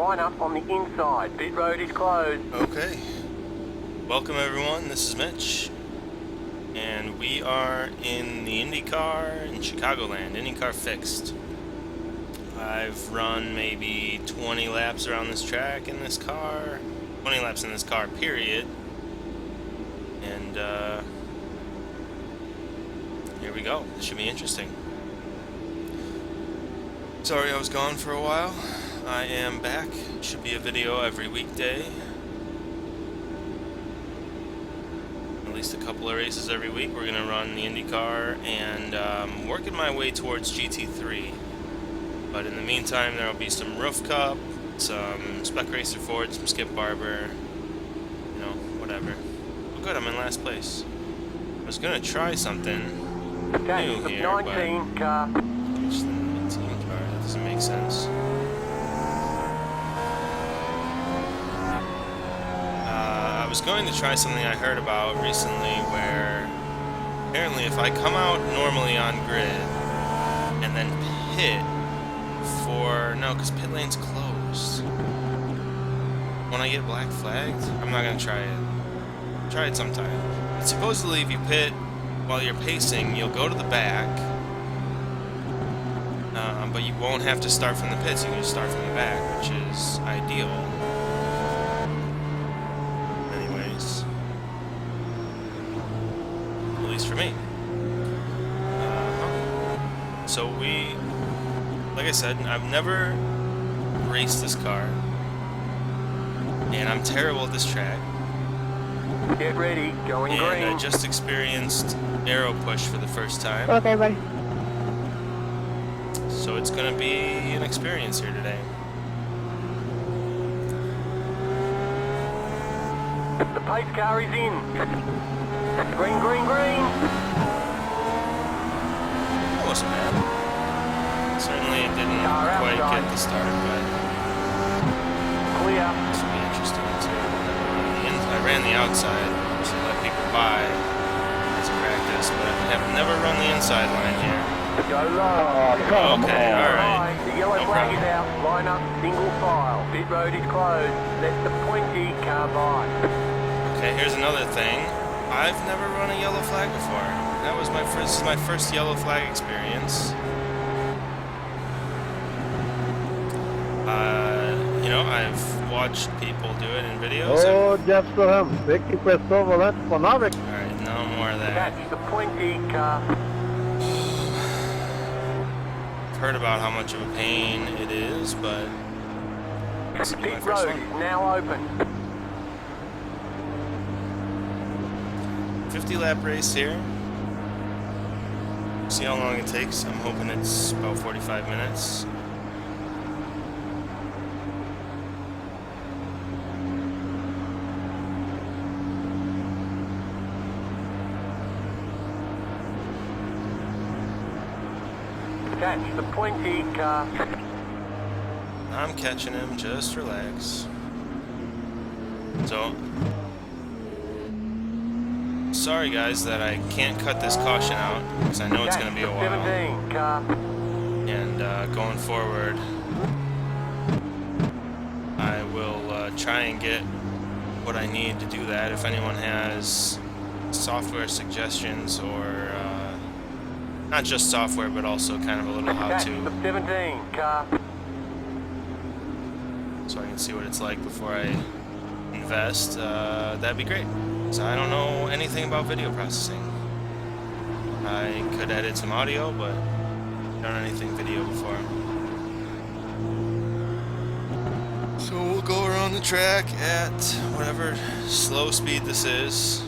line up on the inside. Pit road is closed. Okay. Welcome everyone, this is Mitch. And we are in the IndyCar in Chicagoland, IndyCar Fixed. I've run maybe 20 laps around this track in this car. 20 laps in this car, period. And here we go. This should be interesting. Sorry I was gone for a while. I am back. Should be a video every weekday. At least a couple of races every week. We're gonna run the IndyCar and working my way towards GT3. But in the meantime, there will be some Roof Cup, some Spec Racer Ford, some Skip Barber, you know, whatever. Oh, good, I'm in last place. I was gonna try something new here, but catch the 19 car. That doesn't make sense. I was going to try something I heard about recently, where apparently if I come out normally on grid and then pit for because pit lane's closed. When I get black flagged, I'm not gonna try it. Try it sometime. But supposedly, if you pit while you're pacing, you'll go to the back, but you won't have to start from the pits. You can just start from the back, which is ideal. Anyways, at least for me. So like I said, I've never raced this car, and I'm terrible at this track. Get ready, going green. And I just experienced aero push for the first time. Okay, buddy. So it's gonna be an experience here today. The pace car is in. Green, green, green. That wasn't bad. Certainly it didn't quite get the start, but clear. This will be interesting too. I ran the outside to let people by as a practice, but I have never run the inside line here. Go low. Okay, alright. The yellow No flag problem. is out. Line up, single file. Pit road is closed. Let the pointy car by. Okay, here's another thing. I've never run a yellow flag before. That was this is my first yellow flag experience. You know, I've watched people do it in videos. Oh, just for him. Vicky questo volante for Novik. Alright, no more of that. Catch the pointy car. I've heard about how much of a pain it is, but this will be my Pit first road one. is now open. 50 lap race here. See how long it takes. I'm hoping it's about 45 minutes. Catch the pointy car. I'm catching him, just relax. So, sorry guys that I can't cut this caution out, because I know it's going to be a while. 17 car. And going forward, I will try and get what I need to do that. If anyone has software suggestions or not just software, but also kind of a little Catch the how-to, 17 car. so I can see what it's like before I invest, that'd be great. So I don't know anything about video processing. I could edit some audio, but I've done anything video before. So we'll go around the track at whatever slow speed this is.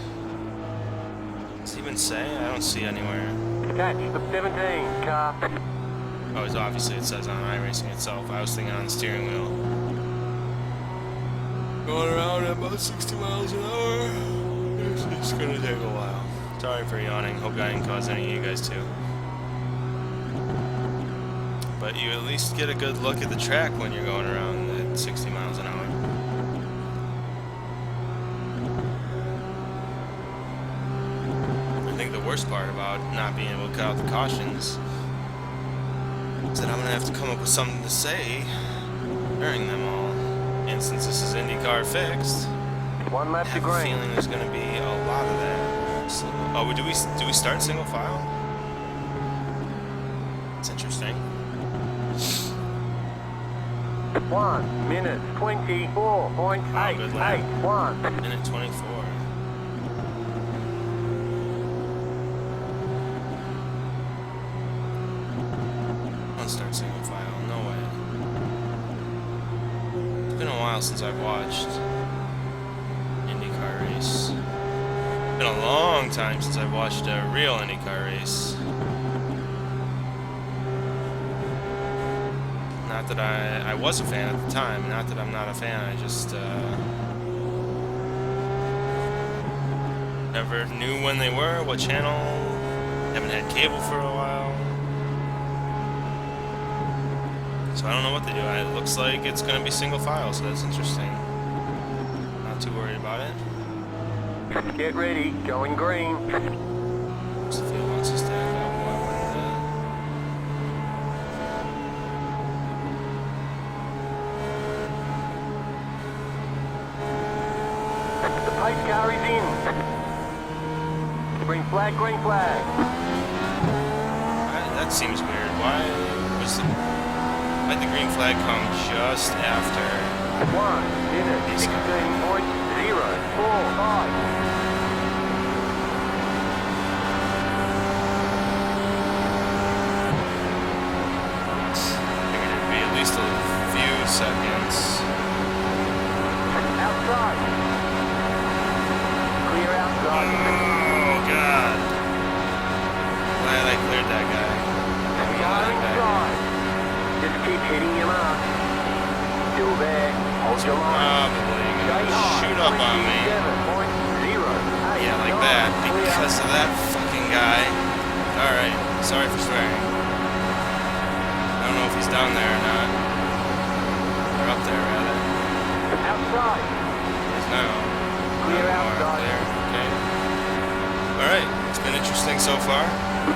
Does it even say? I don't see anywhere. Catch the 17 car. Oh, it's obviously it says on iRacing itself. I was thinking on the steering wheel. Going around at about 60 miles an hour. It's gonna take a while. Sorry for yawning. Hope I didn't cause any of you guys to. But you at least get a good look at the track when you're going around at 60 miles an hour. I think the worst part about not being able to cut out the cautions is that I'm going to have to come up with something to say during them all. And since this is IndyCar fixed, 1 lap I to have a green. feeling there's going to be a lot of that. So, oh, do we start single file? That's interesting. 1 minute 24.881. Minute 24. I'll start single file. No way. It's been a while since I've watched IndyCar race. It's been a long time since I've watched a real IndyCar race. Not that I was a fan at the time. Not that I'm not a fan. I just never knew when they were, what channel. Haven't had cable for a while. So I don't know what they do. It looks like it's going to be single file, so that's interesting. Not too worried about it. Get ready, going green. Just the field wants to stack up. The pace car is in. Green flag, green flag. That seems weird. Why'd the green flag come just after? 1 minute 16.045. Figured it'd be at least a few seconds. Outside. Clear outside. Oh god. Glad I cleared that guy. Car inside. Just keep hitting your mark. Still there. Hold your line. Probably gonna shoot up on me. Yeah, like that. Because of that fucking guy. Alright, sorry for swearing. I don't know if he's down there or not. Or up there, rather. Outside. He is now. Clear More outside. up there. Okay. Alright, it's been interesting so far.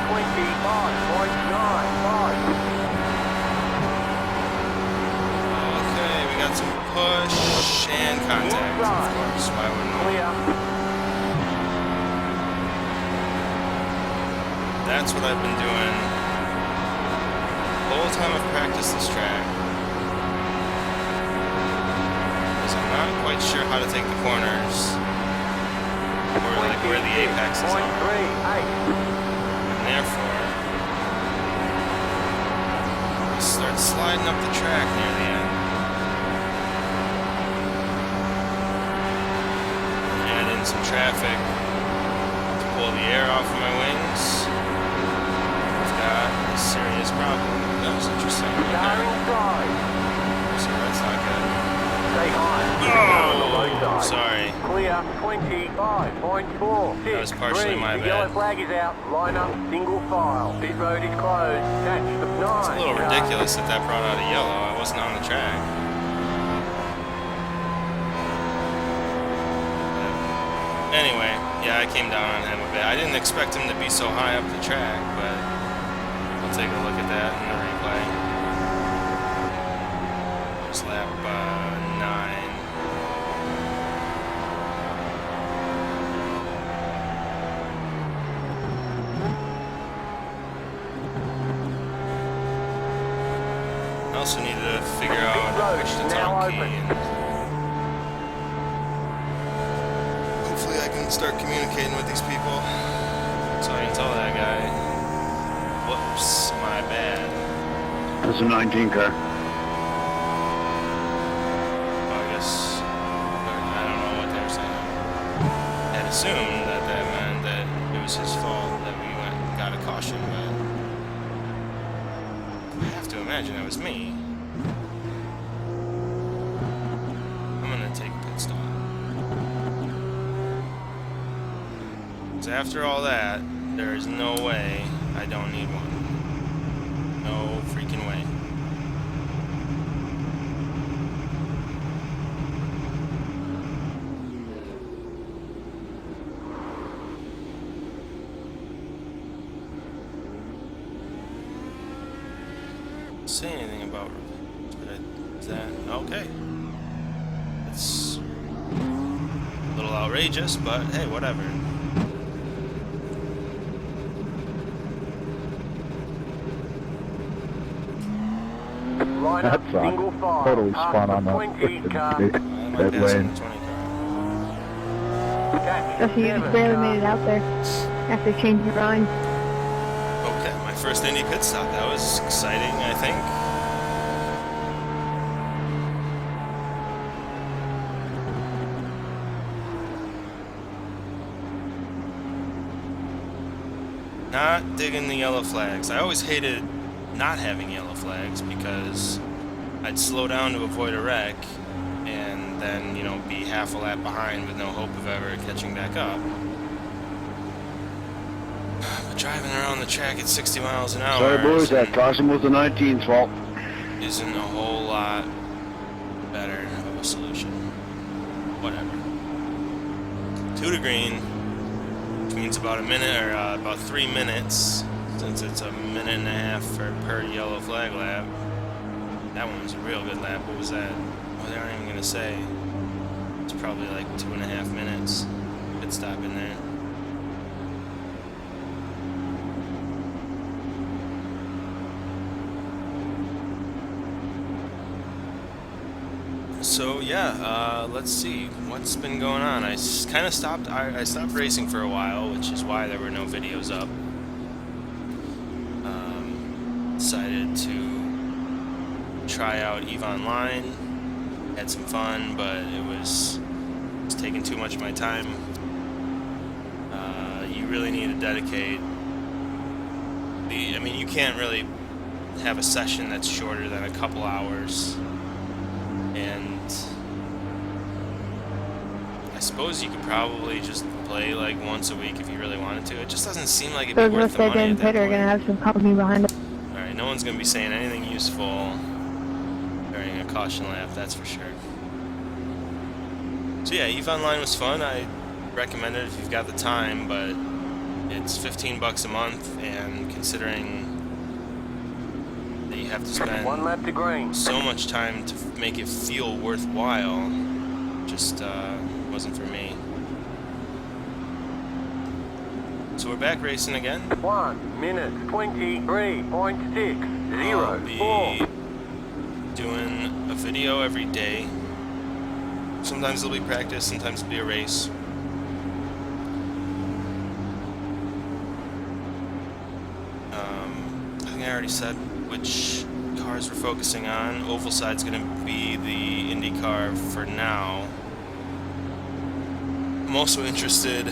25.95. Okay, we got some push and contact, of course. Why wouldn't we? Clear. That's what I've been doing the whole time I've practiced this track. Because I'm not quite sure how to take the corners. Or like where the apexes are. 0.38. And therefore, I start sliding up the track near the end. Add in some traffic to pull the air off of my wings. I've got a serious problem. That was interesting. Car inside. So that's not good. Stay high. Oh, sorry. Clear 25.46. That was partially my The bad. yellow flag is out. Line up, single file. Pit road is closed. Catch the 9. It's a little ridiculous that brought out a yellow. I wasn't on the track. Anyway, yeah, I came down on him a bit. I didn't expect him to be so high up the track, but I'll take a look at that in the replay. It's lap 9. I also need to figure out which to talk key and hopefully I can start communicating with these people so I can tell that guy, whoops, my bad. This is a 19 car. Well, I guess, I don't know what they were saying. I had assumed that that meant that it was his fault that we went and got a caution, but I have to imagine it was me. I'm gonna take a pit stop. Because after all that, there is no way I don't need one. No freaking way. Say anything about that? Okay. outrageous, but hey, whatever. Line up, That's single file. totally Past spun the on 20 car. I might that pass on lane. the 20 car. Catch So you just 7 barely car. made it out there after changing your mind. Okay, my first Indy pit stop. That was exciting, I think. Not digging the yellow flags. I always hated not having yellow flags because I'd slow down to avoid a wreck and then, you know, be half a lap behind with no hope of ever catching back up. But driving around the track at 60 miles an hour Sorry, boys, that caution was the 19's fault. isn't a whole lot better of a solution. Whatever. 2 to green, which means about a minute or about 3 minutes, since it's a minute and a half per yellow flag lap. That one was a real good lap. What was that? Well, they aren't even gonna say. It's probably like 2.5 minutes pit stop in there. So yeah, let's see what's been going on. I kind of stopped. I stopped racing for a while, which is why there were no videos up. Decided to try out EVE Online. Had some fun, but it was taking too much of my time. You really need to dedicate the. I mean, you can't really have a session that's shorter than a couple hours. And I suppose you could probably just play like once a week if you really wanted to. It just doesn't seem like it'd be Those worth of us the that money at didn't that pit are point. gonna have some company behind it. Alright, no one's gonna be saying anything useful during a caution lap, that's for sure. So yeah, EVE Online was fun. I recommend it if you've got the time, but it's $15 a month, and considering that you have to spend 1 lap to green. so much time to make it feel worthwhile, just wasn't for me. So we're back racing again. 1 minute 23.604. I'll be doing a video every day. Sometimes it'll be practice, sometimes it'll be a race. I think I already said which cars we're focusing on. Oval side's gonna be the Indy car for now. I'm also interested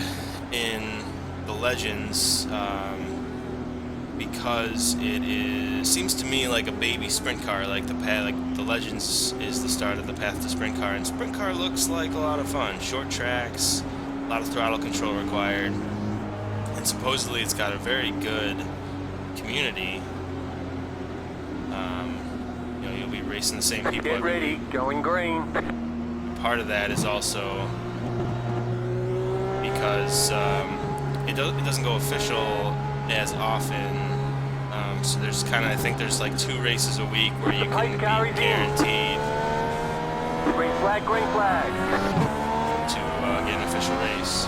in the Legends because it seems to me like a baby sprint car. Like the Legends is the start of the path to sprint car, and sprint car looks like a lot of fun. Short tracks, a lot of throttle control required, and supposedly it's got a very good community. You know, you'll be racing the same people Get every ready, week. going green. Part of that is also because it doesn't go official as often. So there's kind of, I think there's like 2 races a week where you can be guaranteed Green flag, green flag. to get an official race.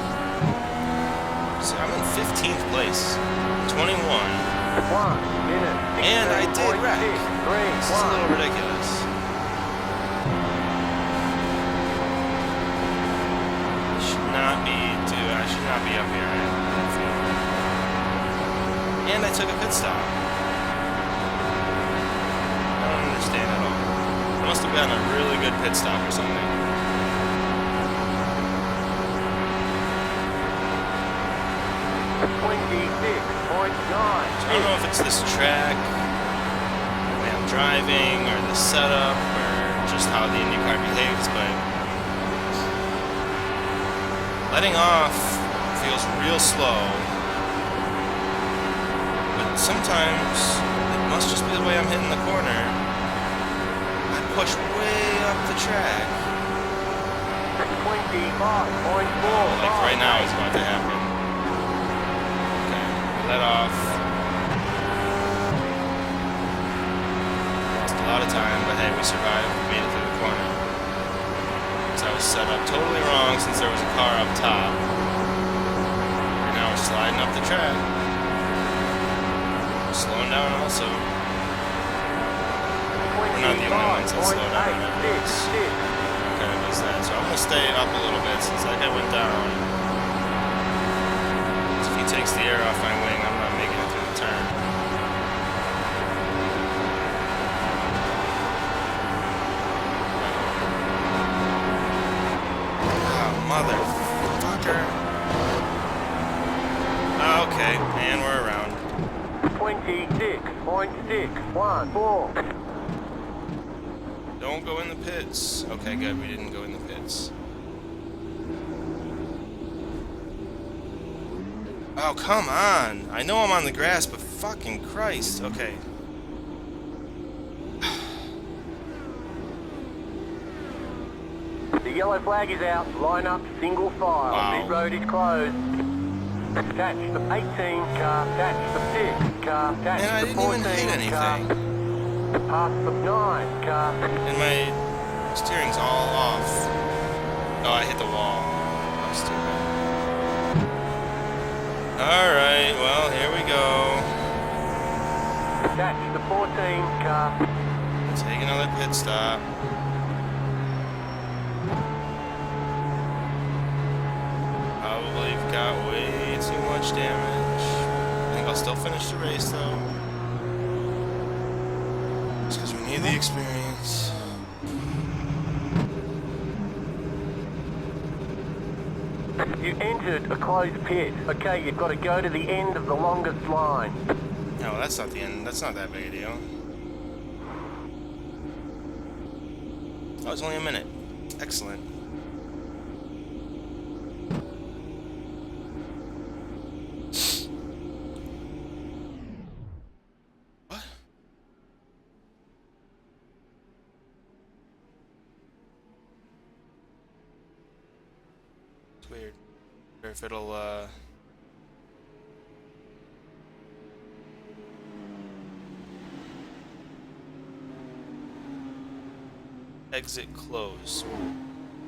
So I'm in 15th place, 21, 1 minute. and I did wreck. This is a little ridiculous. I should not be up here. I feel. And I took a pit stop. I don't understand at all. I must have gotten a really good pit stop or something. 26.9. I don't know if it's this track, the way I'm driving, or the setup, or just how the Indy car behaves, but letting off feels real slow. But sometimes it must just be the way I'm hitting the corner. I push way up the track. 25.4. Like right now is about to happen. Okay, let off. Lost a lot of time, but hey, we survived. We made it through the corner. So I was was set up totally wrong since there was a car up top. And now we're sliding up the track. We're slowing down also. We're not the only ones that slow down. Everyone's kind of does that. So I'm going to stay up a little bit since that guy went down. So if he takes the air off my wing, I'm not making it through the turn. Motherfucker. Okay, and we're around. 26.614. Don't go in the pits. Okay, good, we didn't go in the pits. Oh, come on. I know I'm on the grass, but fucking Christ. Okay. The yellow flag is out. Line up, single file. Wow. Pit road is closed. Catch the 18 car. Catch the 6 car. Catch And I the didn't 14 even hit car. anything. Pass the 9 car. And my steering's all off. Oh, I hit the wall. I'm stupid. Alright, well, here we go. Catch the 14 car. Take another pit stop. Probably got way too much damage. I think I'll still finish the race though. Just because we need the experience. You entered a closed pit. Okay, you've got to go to the end of the longest line. No, that's not the end. That's not that big a deal. Oh, it's only a minute. Excellent. What? It's weird. I wonder if it'll, exit close.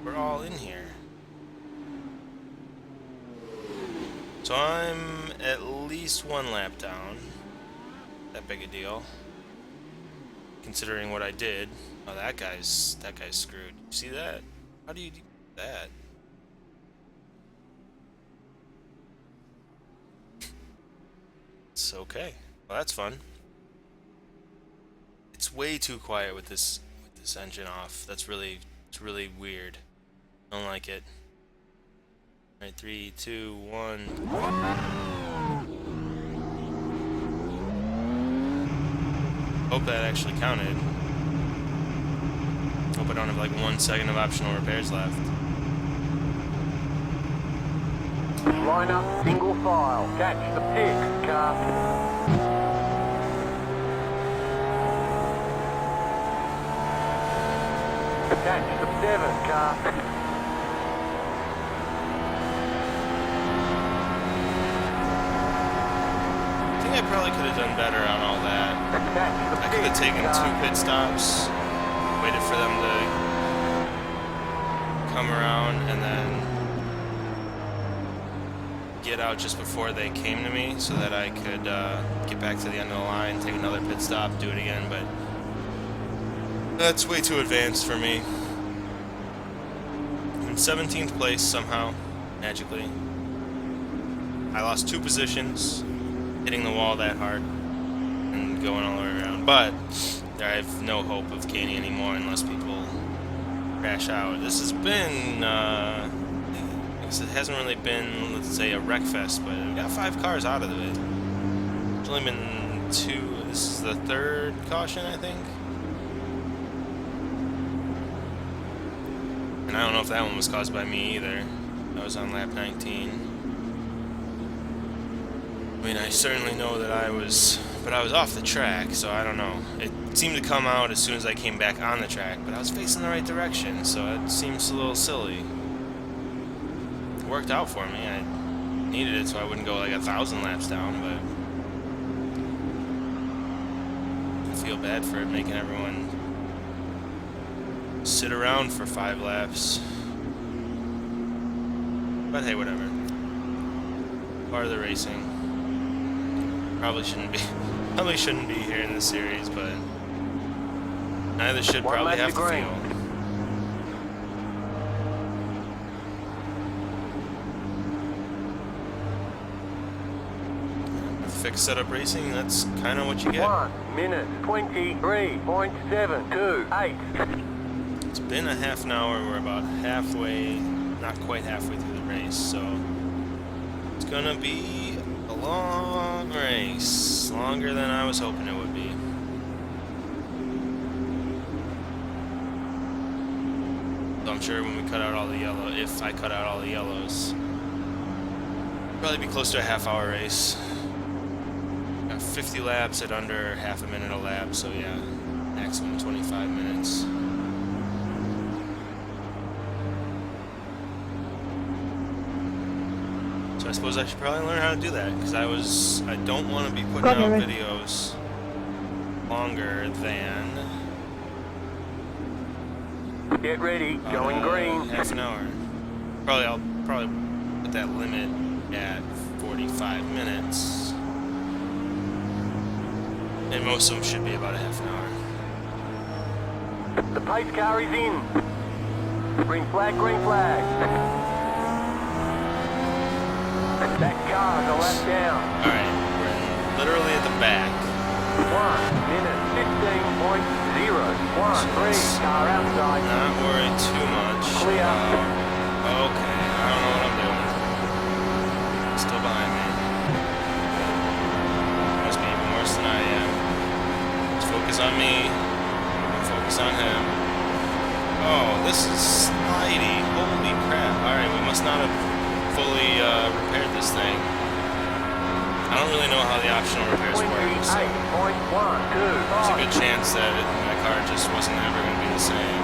We're all in here. So I'm at least one lap down. That big a deal. Considering what I did. Oh, that guy's screwed. You see that? How do you do that? It's okay. Well, that's fun. It's way too quiet with this engine off. It's really weird. I don't like it. Alright, 3, 2, 1. Hope that actually counted. Hope I don't have like 1 second of optional repairs left. Line up, single file. Catch the 6 car. Catch the 7 car. I think I probably could have done better on all that. Catch the I could have 6 taken car. 2 pit stops, waited for them to come around, and then get out just before they came to me so that I could get back to the end of the line, take another pit stop, do it again, but that's way too advanced for me. I'm in 17th place somehow, magically. I lost 2 positions, hitting the wall that hard, and going all the way around. But I have no hope of gaining anymore unless people crash out. This has been, I guess it hasn't really been, let's say, a wreck fest, but we got 5 cars out of it. There's only been 2. This is the 3rd caution, I think. And I don't know if that one was caused by me either. That was on lap 19. I mean, I certainly know that I was off the track, so I don't know. It seemed to come out as soon as I came back on the track, but I was facing the right direction, so it seems a little silly. It worked out for me. I needed it so I wouldn't go like 1,000 laps down, but I feel bad for it making everyone sit around for 5 laps. But hey, whatever. Part of the racing. Probably shouldn't be here in this series, but neither should One probably lap have to to green. feel. With fixed setup racing, that's kind of what you get. 1 minute 23.728. It's been a half an hour. We're about halfway, not quite halfway through the race, so it's gonna be a long race, longer than I was hoping it would be. So I'm sure when we cut out all the yellow, if I cut out all the yellows, probably be close to a half-hour race. Got 50 laps at under half a minute a lap, so yeah, maximum 25 minutes. So I suppose I should probably learn how to do that, because I don't want to be putting out videos longer than Get ready, going green. half an hour. I'll probably put that limit at 45 minutes. And most of them should be about a half an hour. The pace car is in. Green flag, green flag. That car's a lap down. Alright, we're literally at the back. 1 minute 15.013. Car outside. Not worry too much Clear. about... Okay, I don't know what I'm doing. Still behind me. Must be even worse than I am. Let's focus on me. Focus on him. Oh, this is slidey. Holy crap. Alright, we must not have fully repaired this thing. I don't really know how the optional repairs work, so 28.125. there's a good chance that my car just wasn't ever going to be the same.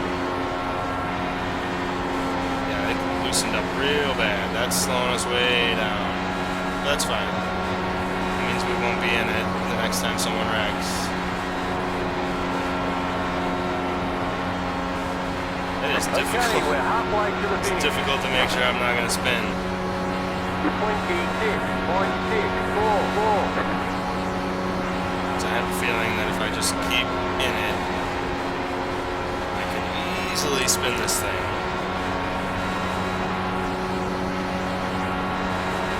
Yeah, it loosened up real bad. That's slowing us way down. That's fine. It means we won't be in it the next time someone wrecks. It is Okay, difficult. we're halfway to the It's finish. difficult to make sure I'm not going to spin. 26.644. So I have a feeling that if I just keep in it, I can easily spin this thing.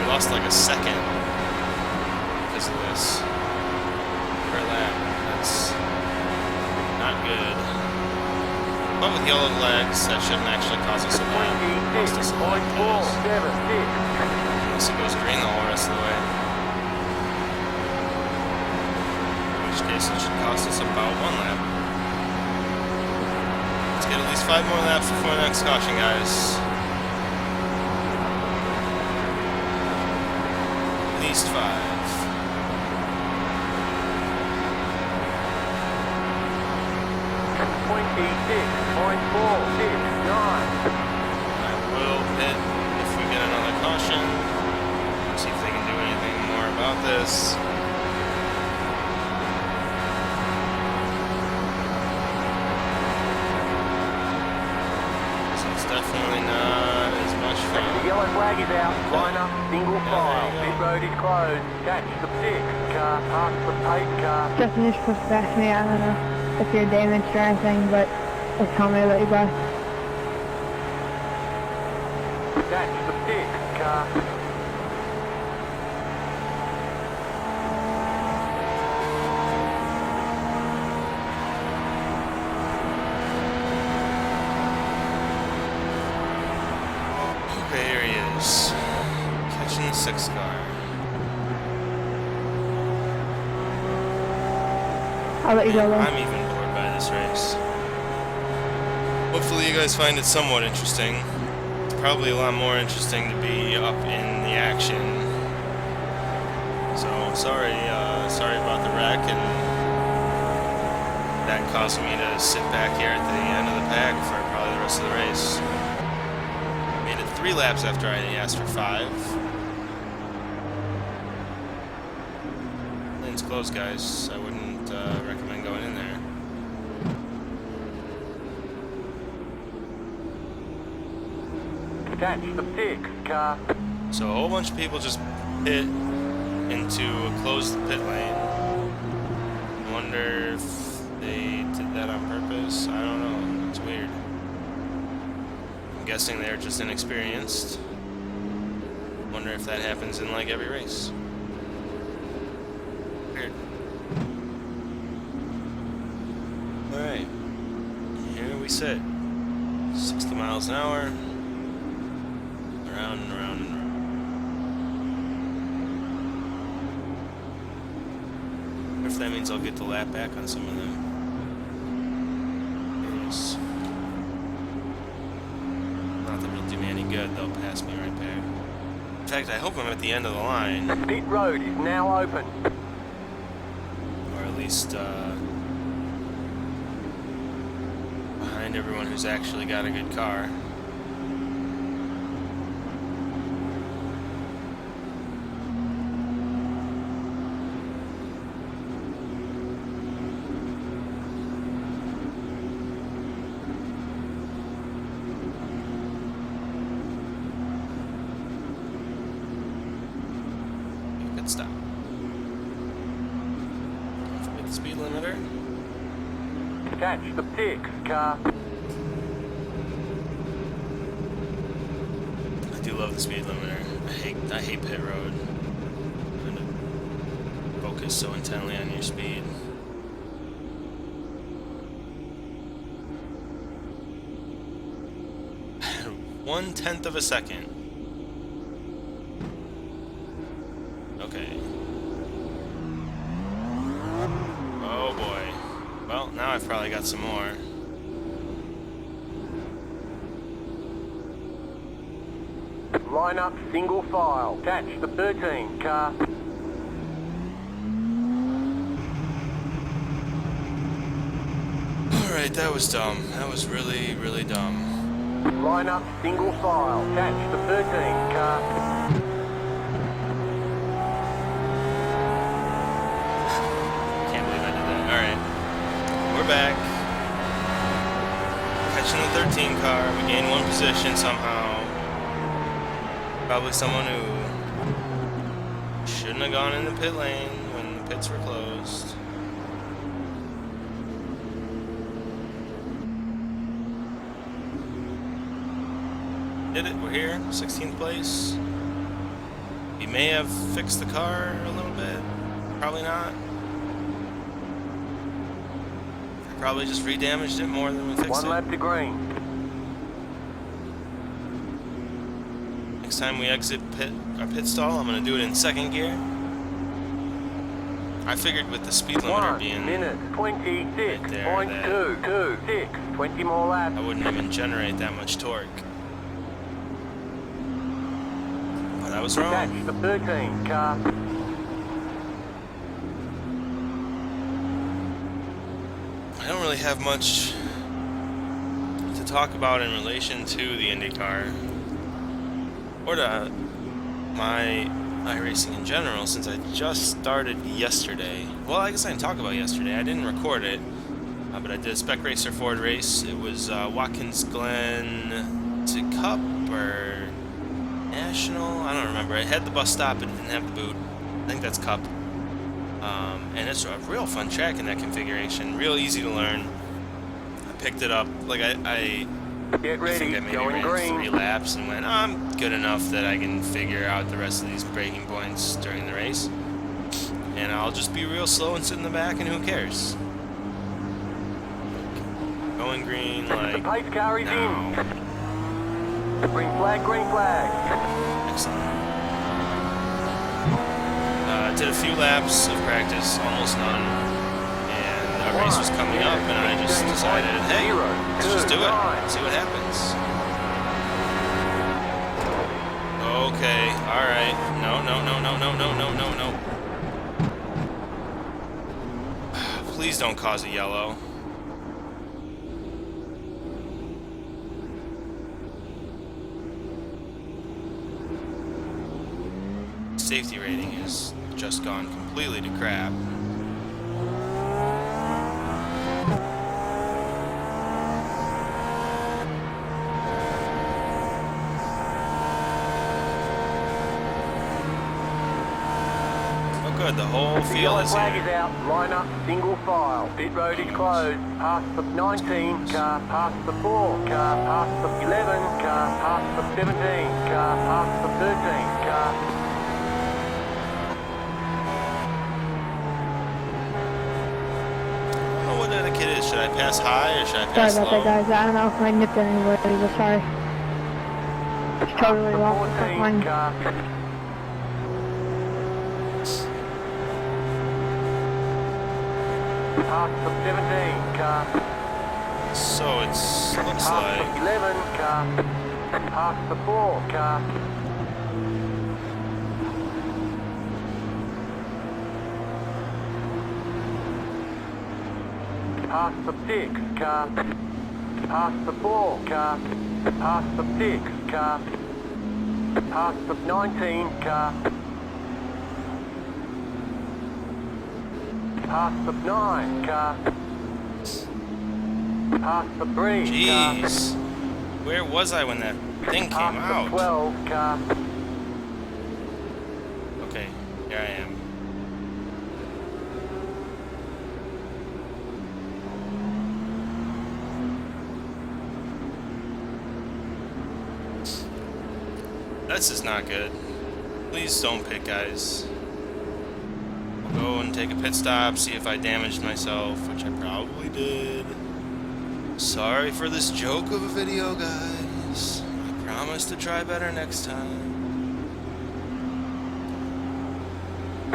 We lost like a second because of this per lap. That's not good. But with yellow legs, that shouldn't actually cause us a lap. Cost us a lap, guys. 26.476. Unless it goes green the whole rest of the way. In which case it should cost us about 1 lap. Let's get at least 5 more laps before the next caution, guys. At least 5. I will pit if we get another caution. See if they can do anything more about this. So it's definitely not as much The fun. yellow flag is out. Line up, single file. Pit road is closed. Catch the 6 car, past the pace car. Justin just pushed past me. I don't know if you're damaged or anything, but just tell me to let you by. Catch the 6 car. Okay, here he is. Catching the 6 car. I'll let you go then. I'm even bored by this race. Hopefully you guys find it somewhat interesting. It's probably a lot more interesting to be up in the action. So sorry about the wreck, and that caused me to sit back here at the end of the pack for probably the rest of the race. Made it 3 laps after I asked for 5. Lane's closed, guys. I wouldn't recommend going in there. Catch the 6 car. So a whole bunch of people just hit into a closed pit lane. I wonder if they did that on purpose. I don't know. It's weird. I'm guessing they're just inexperienced. Wonder if that happens in like every race. Weird. Alright. Here we sit. 60 miles an hour. Around and around and around. If that means I'll get the lap back on some of them. Yes. Not that it'll do me any good, they'll pass me right there. In fact, I hope I'm at the end of the line. The pit road is now open. Or at least, behind everyone who's actually got a good car. Stop. Don't forget the speed limiter. Catch the 6 car. I do love the speed limiter. I hate pit road. Trying to focus so intently on your speed. One-tenth of a second. Okay. Oh boy. Well, now I've probably got some more. Line up single file. Catch the 13 car. Alright, that was dumb. That was really, really dumb. Line up single file. Catch the 13 car. Alright, we're back. Catching the 13 car. We gained one position somehow. Probably someone who shouldn't have gone in the pit lane when the pits were closed. Did it, we're here, 16th place. We may have fixed the car a little bit. Probably not. Probably just re-damaged it more than we fixed it. One lap to green. Next time we exit our pit stall, I'm going to do it in second gear. I figured with the speed limiter 1 being minute, 26.226. 20 more laps. I wouldn't even generate that much torque. But I was wrong. Catch the 13 car. I don't really have much to talk about in relation to the IndyCar or to my iRacing in general, since I just started yesterday. Well, I guess I can talk about yesterday. I didn't record it, but I did a Spec Racer Ford race. It was Watkins Glen to Cup or National. I don't remember. It had the bus stop. It didn't have the boot. I think that's Cup. And it's a real fun track in that configuration. Real easy to learn. I picked it up. Like I Get ready, think I maybe going ran green. 3 laps and went, oh, I'm good enough that I can figure out the rest of these braking points during the race. And I'll just be real slow and sit in the back, and who cares? Going green, like, The pace car is now. in. Green flag, green flag. Excellent. Did a few laps of practice, almost none. And our race was coming up, and I just decided, hey, let's just do it. See what happens. Okay, alright. No. Please don't cause a yellow. Safety rating has just gone completely to crap. good. The whole The field yellow is flag is here. out. Line up, single file. Pit road is closed. Past the 19 car, past the 4 car, past the 11 car, past the 17 car, past the 13 car. I don't know what etiquette is. Should I pass high or should I Sorry pass about low? that, guys. I don't know if I nipped anywhere, but sorry. It's totally Past lost the the 14 line. car. Past the 17 car. So it looks Past like the 11 car. Past the 4 car. Past the 6 car. Past the 4 car. Past the 6 car. Past the 19 car. Past the 9 car. Past the 3 car. jeez. Where was I when that thing came Past the out? 12 car. Okay, here I am. This is not good. Please don't pit, guys. I'll go and take a pit stop, see if I damaged myself, which I probably did. Sorry for this joke of a video, guys. I promise to try better next time.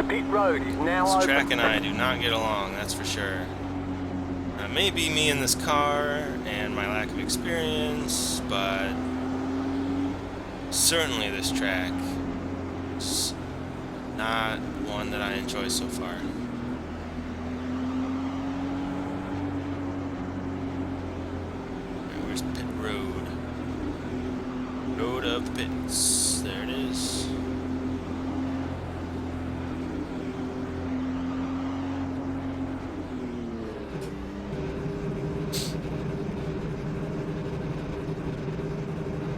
Pit road is now This open. track and I do not get along, that's for sure. It may be me in this car and my lack of experience, but certainly this track is not one that I enjoy so far. Where's Pit Road? Road of the Pits. There it is.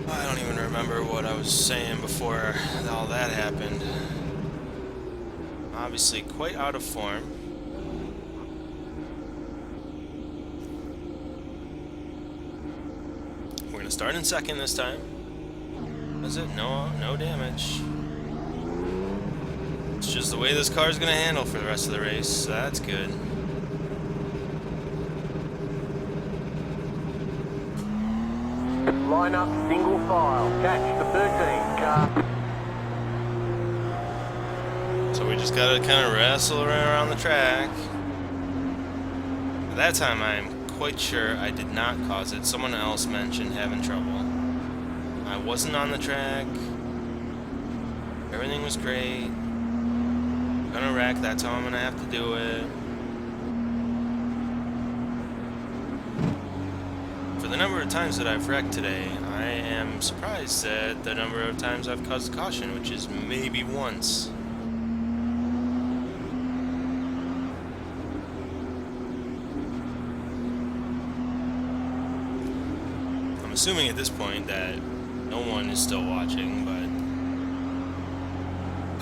I don't even remember what I was saying before all that happened. Obviously quite out of form. We're gonna start in second this time. Is it? No damage. It's just the way this car is gonna handle for the rest of the race, so that's good. Line up, single file. Catch the 13 car. So we just gotta kind of wrestle around the track. That time I'm quite sure I did not cause it. Someone else mentioned having trouble. I wasn't on the track. Everything was great. I'm gonna wreck, that's how I'm gonna have to do it. For the number of times that I've wrecked today, I am surprised at the number of times I've caused a caution, which is maybe once. I'm assuming at this point that no one is still watching, but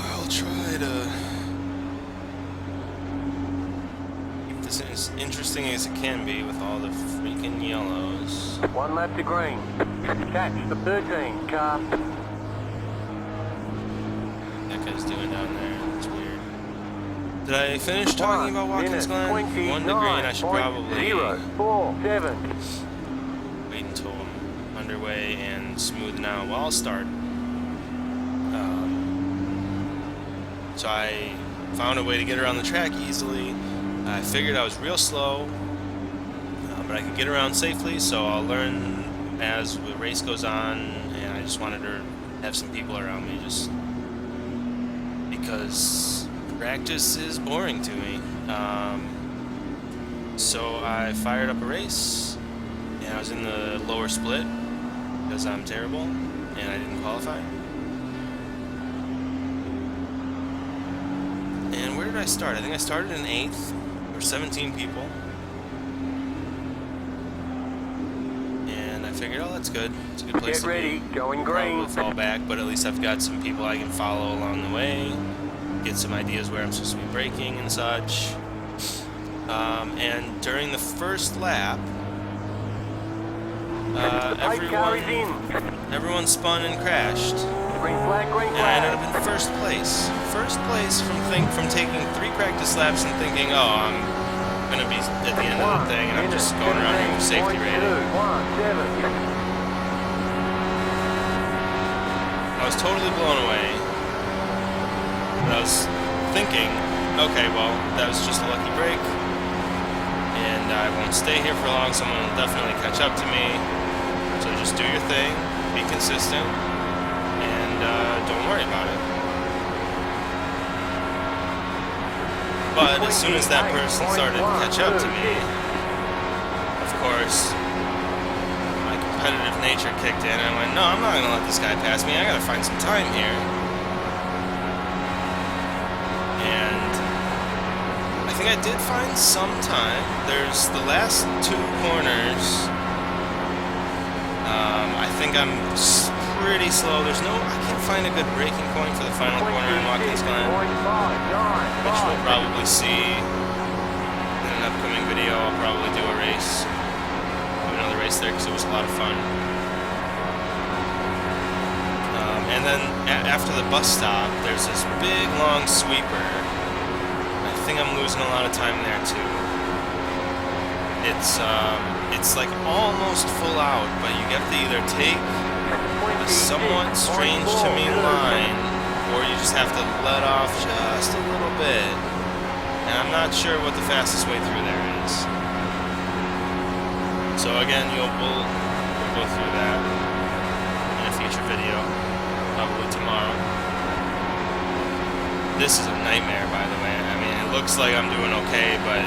I'll try to keep this as interesting as it can be with all the freaking yellows. One lap to green. Catch the 13 car. That guy's doing down there. It's weird. Did I finish talking about Watkins Glen? 1 to green, I should probably 0.047. wait until I'm underway and smoothing out. Well, I'll start. So I found a way to get around the track easily. I figured I was real slow, but I could get around safely, so I'll learn as the race goes on, and I just wanted to have some people around me just because practice is boring to me. So I fired up a race, and I was in the lower split because I'm terrible and I didn't qualify. And where did I start? I think I started in 8th. There were 17 people. And I figured, oh, that's good. It's a good place Get to ready, be. going green. Probably fall back, but at least I've got some people I can follow along the way. get some ideas where I'm supposed to be braking and such. And during the first lap, everyone spun and crashed. Green flag, green And I ended flag. up in first place. First place from taking 3 practice laps and thinking, oh, I'm gonna be at the end of the thing, and I'm just going around here with safety rating. I was totally blown away. But I was thinking, okay, well, that was just a lucky break, and I won't stay here for long. Someone will definitely catch up to me. So just do your thing, be consistent, and don't worry about it. But as soon as that person started to catch up to me, of course, my competitive nature kicked in, and I went, no, I'm not going to let this guy pass me. I got to find some time here. And I think I did find some time. There's the last 2 corners. I think I'm pretty slow. I can't find a good braking point for the final corner in Watkins Glen, which we'll probably see in an upcoming video. I'll probably do a race, do another race there because it was a lot of fun. And then after the bus stop, there's this big long sweeper. I think I'm losing a lot of time there too. It's like almost full out, but you have to either take a somewhat strange to me line, or you just have to let off just a little bit. And I'm not sure what the fastest way through there is. So again, we'll go through that in a future video, probably tomorrow. This is a nightmare, by the way. I mean, it looks like I'm doing okay, but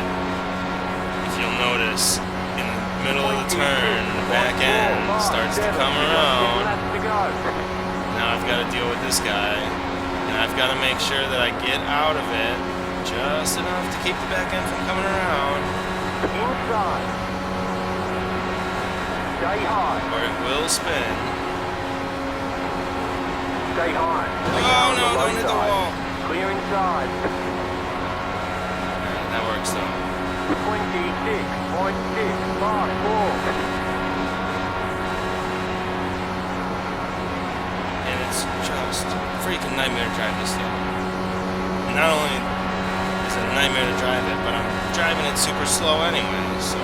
if you'll notice, in the middle of the turn, the back end starts to come around. Now I've got to deal with this guy, and I've got to make sure that I get out of it just enough to keep the back end from coming around. Inside. Stay high. Or it will spin. Stay high. Oh no, don't hit the wall. Clear inside. That works though. 26.654. And it's just freaking nightmare to drive this thing. Not only is it a nightmare to drive it, but I'm driving it super slow anyway, so...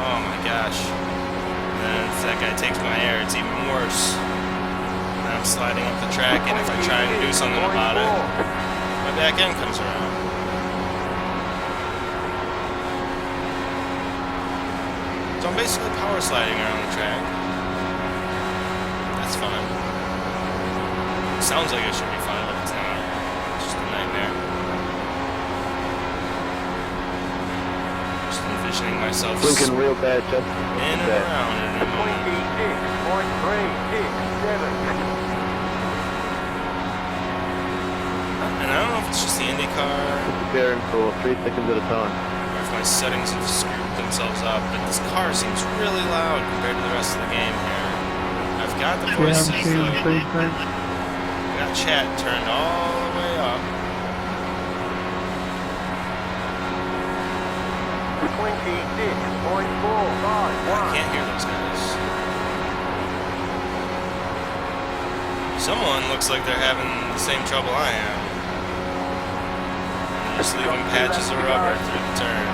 Oh my gosh. And then if that guy takes my air, it's even worse. And I'm sliding up the track, and if I try and do something about it, my back end comes around. So I'm basically power sliding around the track. That's fun. Sounds like it should be fun, but it's not. It's just a nightmare. Just envisioning myself Blinking real bad, Jeff. in and around it in a moment. 26.367. And I don't know if it's just the IndyCar Preparing for 3 seconds at a time. or if my settings have screwed themselves up, but this car seems really loud compared to the rest of the game here. I've got the voices, I've got chat turned all the way up. 26.451. I can't hear those guys. Someone looks like they're having the same trouble I am. They're just leaving patches of rubber through the turn.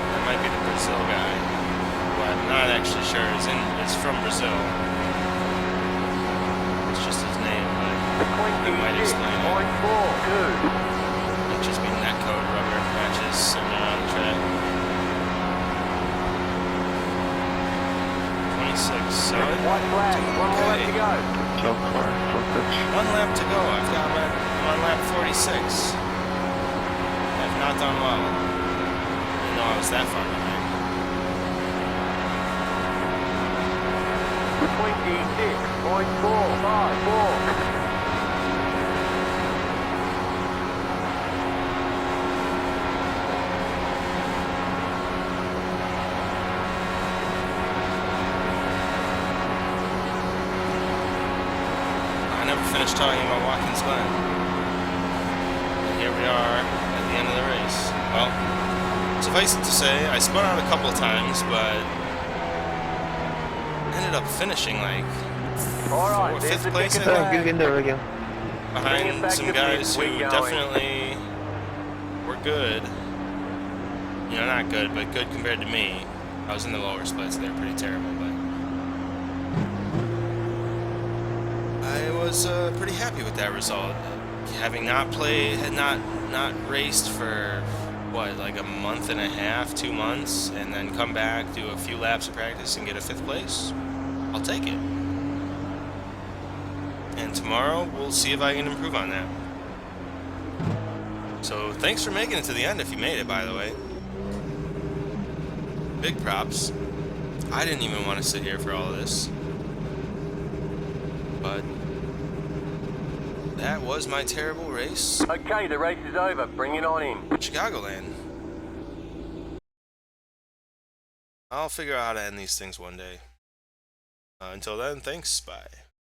That might be the Brazil guy, who I'm not actually sure is from Brazil. It's just his name, but that might explain it. 26.42. Might just be netcode rubber patches sitting around the track. 26, so White flag. One more lap to go. So far, one lap to go. I'm on lap 46. I've not done well. I didn't know I was that far behind. 26.454. finished talking about Watkins Glen. And here we are at the end of the race. Well, suffice it to say, I spun out a couple of times, but ended up finishing like Alright, there's fifth the place, I checkered think, Get in there again. Bring it behind back some to guys fifth, who we're going. definitely were good. You know, not good, but good compared to me. I was in the lower splits, they were pretty terrible, but I was pretty happy with that result. Having not played, had not raced for what, like a month and a half, 2 months, and then come back, do a few laps of practice, and get a 5th place, I'll take it. And tomorrow, we'll see if I can improve on that. So, thanks for making it to the end if you made it, by the way. Big props. I didn't even want to sit here for all of this. But that was my terrible race. Okay, the race is over. Bring it on in. Chicagoland. I'll figure out how to end these things one day. Until then, thanks. Bye.